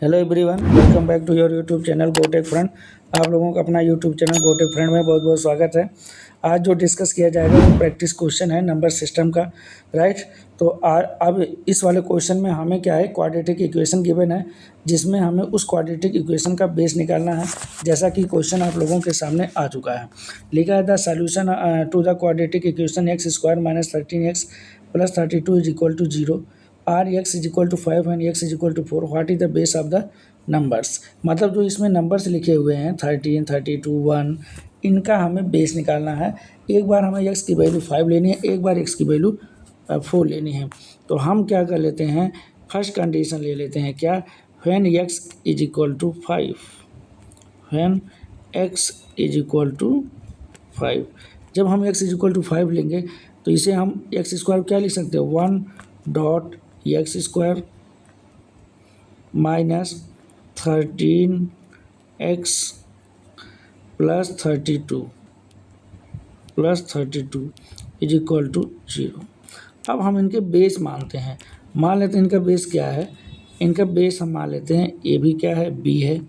Hello everyone, welcome back to your YouTube channel Gotech friend. आप लोगों का अपना यूट्यूब चैनल गोटेक फ्रेंड में बहुत बहुत स्वागत है। आज जो डिस्कस किया जाएगा वो प्रैक्टिस क्वेश्चन है नंबर सिस्टम का, राइट। तो अब इस वाले क्वेश्चन में हमें क्या है, क्वाड्रेटिक इक्वेशन गिवन है जिसमें हमें उस क्वाड्रेटिक इक्वेशन का बेस निकालना है। जैसा कि क्वेश्चन आप लोगों के सामने आ चुका है, लिखा है the solution to the quadratic equation x square minus 13x plus 32 is equal to 0 or x is equal to 5 and x is equal to 4 what is the base of the numbers. मतलब जो इसमें numbers लिखे हुए हैं 13, 32, 1, इनका हमें base निकालना है। एक बार हमें एक्स की वैल्यू 5 लेनी है, एक बार एक्स की वैल्यू 4 लेनी है। तो हम क्या कर लेते हैं, फर्स्ट कंडीशन ले लेते हैं क्या, when x is equal to 5, when x is equal to 5। जब हम एक्स इज इक्वल टू 5 लेंगे तो इसे हम एक्स स्क्वायर क्या लिख सकते हैं, 1 dot x square minus 13x plus 32 is equal to 0। अब हम इनके बेस मानते हैं, मान लेते हैं इनका बेस क्या है। इनका बेस हम मान लेते हैं ए भी क्या है, बी है।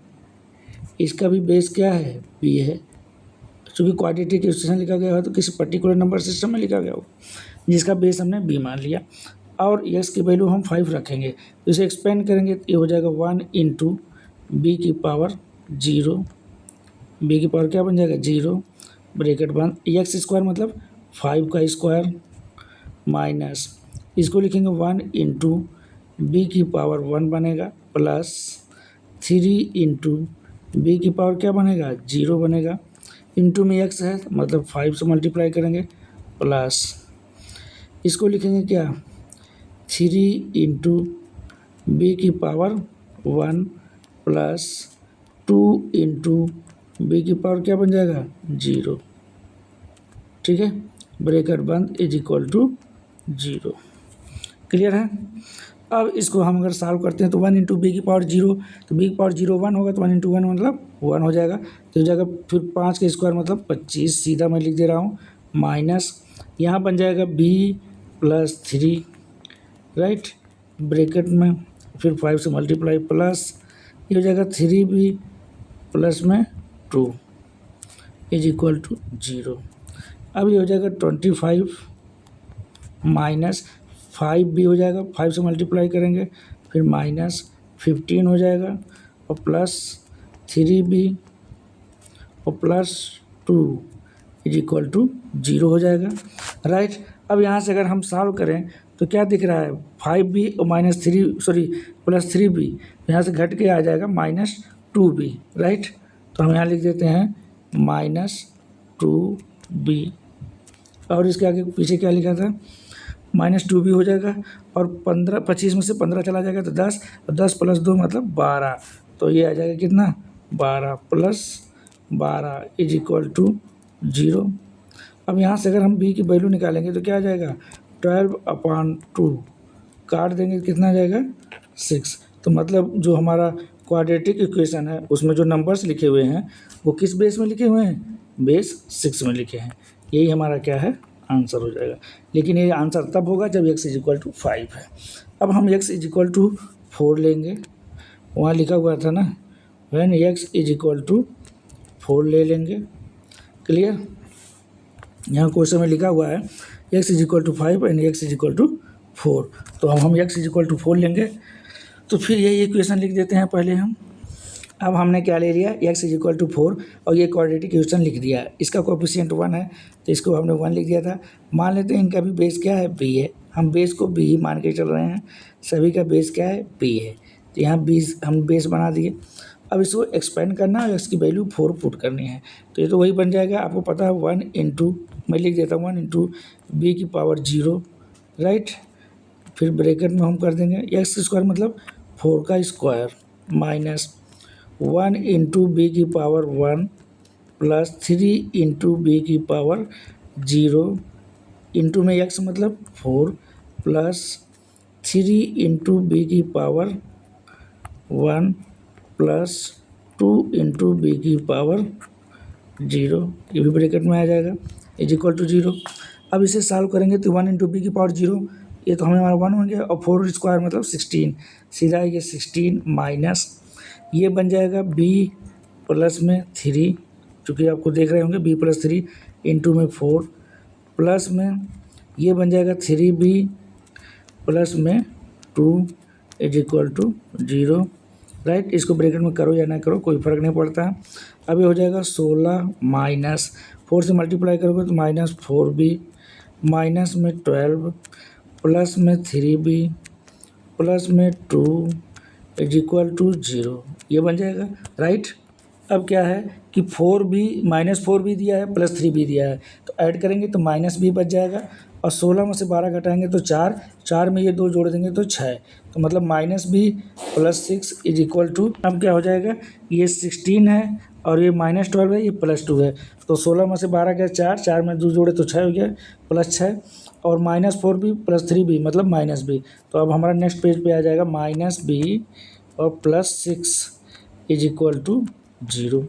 इसका भी बेस क्या है, बी है। चूँकि क्वाड्रेटिक इक्वेशन लिखा गया हो तो किसी पर्टिकुलर नंबर सिस्टम में लिखा गया हो, जिसका बेस हमने बी मान लिया। और एक्स की वैल्यू हम 5 रखेंगे तो इसे एक्सपेंड करेंगे तो ये हो जाएगा 1 इंटू बी की पावर 0। बी की पावर क्या बन जाएगा, 0, ब्रैकेट बंद। एक्स स्क्वायर मतलब 5 का स्क्वायर माइनस इसको लिखेंगे 1 इंटू बी की पावर 1 बनेगा प्लस 3 इंटू बी की पावर क्या बनेगा, 0 बनेगा। इंटू में एक्स है मतलब 5 से मल्टीप्लाई करेंगे प्लस इसको लिखेंगे क्या, 3 इंटू बी की पावर 1 प्लस 2 इंटू बी की पावर क्या बन जाएगा, 0। ठीक है, ब्रैकेट बंद इज इक्वल टू 0। क्लियर है। अब इसको हम अगर सॉल्व करते हैं तो 1 इंटू बी की पावर 0, तो बी की पावर 0 1 होगा तो 1 इंटू 1 मतलब 1 हो जाएगा। तो इस जगह फिर 5 का स्क्वायर मतलब 25, सीधा मैं लिख दे रहा हूँ, माइनस यहाँ बन जाएगा बी प्लस 3, राइट, ब्रैकेट में फिर 5 से मल्टीप्लाई प्लस ये हो जाएगा 3b प्लस में 2 इज इक्वल टू 0। अब ये हो जाएगा 25 माइनस 5b हो जाएगा, 5 से मल्टीप्लाई करेंगे फिर माइनस 15 हो जाएगा और प्लस 3b और प्लस 2 इज इक्वल टू 0 हो जाएगा, राइट। अब यहाँ से अगर हम सॉल्व करें तो क्या दिख रहा है, 5b और माइनस 3 प्लस 3b, यहाँ से घट के आ जाएगा माइनस 2b, राइट। तो हम यहाँ लिख देते हैं माइनस 2b और इसके आगे पीछे क्या लिखा था, माइनस 2b हो जाएगा और 25 में से 15 चला जाएगा तो 10, और 10 प्लस 2 मतलब 12, तो ये आ जाएगा कितना, 12 प्लस 12 इज इक्वल टू 0। अब यहाँ से अगर हम b की वैल्यू निकालेंगे तो क्या आ जाएगा, 12/2 काट देंगे कितना आ जाएगा, 6। तो मतलब जो हमारा क्वाड्रेटिक इक्वेशन है उसमें जो नंबर्स लिखे हुए हैं वो किस बेस में लिखे हुए हैं, बेस 6 में लिखे हैं। यही हमारा क्या है, आंसर हो जाएगा। लेकिन ये आंसर तब होगा जब x इज इक्वल टू 5 है। अब हम x इज इक्वल टू 4 लेंगे, वहाँ लिखा हुआ था ना, when x is equal to 4 ले लेंगे। क्लियर, यहाँ क्वेश्चन में लिखा हुआ है x is equal to 5 and x is equal to 4, तो हम x इज इक्वल टू 4 लेंगे। तो फिर यही इक्वेशन लिख देते हैं पहले हम। अब हमने क्या ले लिया, x इज इक्वल टू 4 और ये क्वाड्रेटिक इक्वेशन लिख दिया। इसका कोएफिशिएंट 1 है तो इसको हमने 1 लिख दिया था। मान लेते हैं इनका भी बेस क्या है, b है। हम बेस को b ही मान के चल रहे हैं, सभी का बेस क्या है, b है। तो यहाँ b हम बेस बना दिए। अब इसको एक्सपेंड करना है, इसकी वैल्यू 4 पुट करनी है, तो ये तो वही बन जाएगा। आपको पता है 1 इंटू, मैं लिख देता हूँ 1 इंटू बी की पावर 0, राइट। फिर ब्रैकेट में हम कर देंगे एक्स स्क्वायर मतलब 4 का स्क्वायर माइनस 1 इंटू बी की पावर 1 प्लस 3 इंटू बी की पावर 0 इंटू में एक्स मतलब 4 प्लस 3 इंटू बी की पावर 1 प्लस 2 इंटू बी की पावर 0, ये भी ब्रैकेट में आ जाएगा, इज इक्वल टू 0। अब इसे सॉल्व करेंगे तो 1 इंटू बी की पावर 0, ये तो हमें हमारा 1 हो गया, और 4 स्क्वायर मतलब 16, सीधा ये 16 माइनस ये बन जाएगा बी प्लस में 3, चूँकि आपको देख रहे होंगे बी प्लस 3 इंटू में 4 प्लस में ये बन जाएगा 3b प्लस में 2 इज इक्वल टू 0, राइट। इसको ब्रैकेट में करो या ना करो कोई फ़र्क नहीं पड़ता है। अब ये हो जाएगा 16 माइनस 4 से मल्टीप्लाई करोगे तो माइनस 4b माइनस में 12 प्लस में 3b प्लस में 2 इज इक्वल टू 0, ये बन जाएगा, राइट। अब क्या है कि 4b माइनस 4b दिया है प्लस 3b दिया है, तो ऐड करेंगे तो माइनस b बच जाएगा और 16 में से 12 घटाएंगे तो 4, 4 में ये 2 जोड़ देंगे तो 6, तो मतलब minus b plus 6 is equal to, अब क्या हो जाएगा, ये 16 है और ये माइनस 12 है, ये प्लस 2 है, तो 16 में से 12 गया 4, 4 में 2 जोड़े तो 6 हो गया प्लस 6 और माइनस 4b प्लस 3b मतलब माइनस b, तो अब हमारा नेक्स्ट पेज पे आ जाएगा माइनस b और प्लस 6 इज इक्वल टू 0।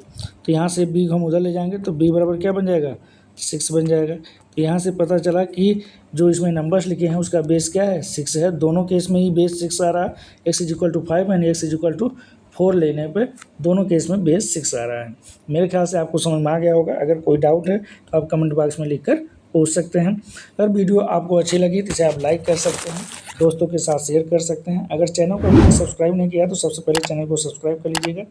तो यहाँ से b हम उधर ले जाएंगे तो b बराबर क्या बन जाएगा, 6 बन जाएगा। तो यहाँ से पता चला कि जो इसमें नंबर्स लिखे हैं उसका बेस क्या है, 6 है। दोनों केस में ही बेस 6 आ रहा है, x is equal to 5 and x is equal to 4 लेने पे दोनों केस में बेस 6 आ रहा है। मेरे ख्याल से आपको समझ में आ गया होगा। अगर कोई डाउट है तो आप कमेंट बॉक्स में लिख कर पूछ सकते हैं। अगर वीडियो आपको अच्छी लगी तो इसे आप लाइक कर सकते हैं, दोस्तों के साथ शेयर कर सकते हैं। अगर चैनल को अभी सब्सक्राइब नहीं किया तो सबसे पहले चैनल को सब्सक्राइब कर लीजिएगा,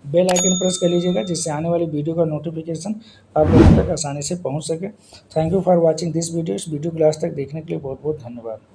बेल आइकन प्रेस कर लीजिएगा, जिससे आने वाली वीडियो का नोटिफिकेशन आप लोगों तक आसानी से पहुंच सके। Thank you for watching this video. इस वीडियो को लास्ट तक देखने के लिए बहुत बहुत धन्यवाद।